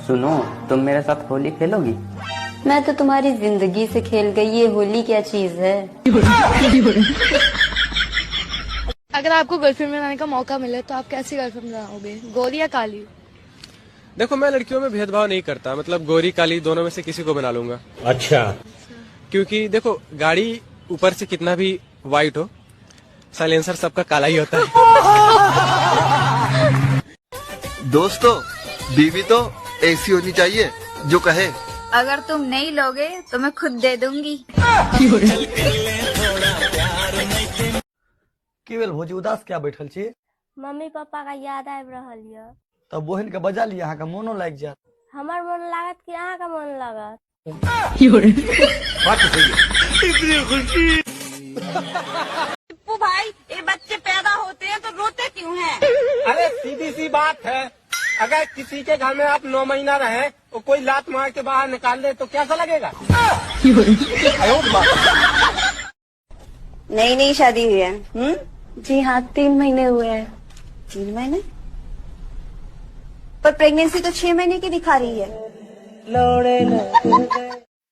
सुनो, तुम मेरे साथ होली खेलोगी? मैं तो तुम्हारी जिंदगी से खेल गई, ये होली क्या चीज है। अगर आपको गर्लफ्रेंड बनाने का मौका मिले तो आप कैसी गर्लफ्रेंड बनाओगे, गोरी या काली? देखो, मैं लड़कियों में भेदभाव नहीं करता, मतलब गोरी काली दोनों में से किसी को बना लूंगा। अच्छा। क्योंकि देखो, गाड़ी ऊपर से कितना भी वाइट हो, साइलेंसर सबका काला ही होता है। दोस्तों, बीवी तो ऐसी होनी चाहिए जो कहे अगर तुम नहीं लोगे तो मैं खुद दे दूंगी। केवल भोजी उदास क्या बैठल छी? मम्मी पापा का याद आबि रहल य। तब बहन के बजा लिया, अहाँ का मोनो लाग जात। हमर मन लागत कि अहाँ का मन लागत? टिप्पू भाई, ये बच्चे पैदा होते हैं तो रोते क्यों हैं? अरे सीधी सी बात है, अगर किसी के घर में आप 9 महीना रहे और कोई लात मार के बाहर निकाल दे तो कैसा लगेगा? नई नई शादी हुई है। जी हाँ, 3 महीने हुए हैं। 3 महीने? पर प्रेगनेंसी तो 6 महीने की दिखा रही है।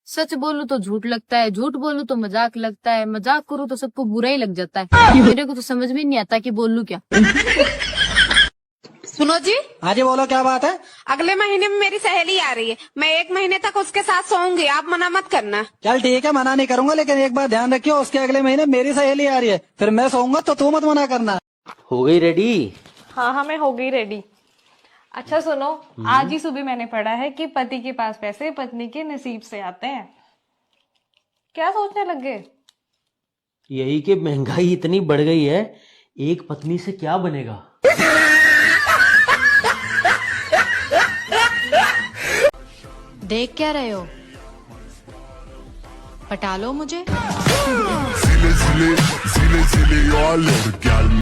सच बोलूं तो झूठ लगता है, झूठ बोलूं तो मजाक लगता है, मजाक करूं तो सबको बुरा ही लग जाता है। मेरे को तो समझ में नहीं आता कि बोलूं क्या। सुनो जी। हाँ जी, बोलो क्या बात है? अगले महीने में मेरी सहेली आ रही है, मैं 1 महीने तक उसके साथ सोऊंगी, आप मना मत करना। चल ठीक है, मना नहीं करूंगा, लेकिन एक बात ध्यान रखियो, उसके अगले महीने मेरी सहेली आ रही है, फिर मैं सोऊंगा तो तू मत मना करना। हो गई रेडी? हाँ, मैं हो गई रेडी। अच्छा सुनो, आज ही सुबह मैंने पढ़ा है कि पति के पास पैसे पत्नी के नसीब से आते हैं। क्या सोचने लग गए? यही कि महंगाई इतनी बढ़ गई है, एक पत्नी से क्या बनेगा। देख क्या रहे हो, पटा लो मुझे।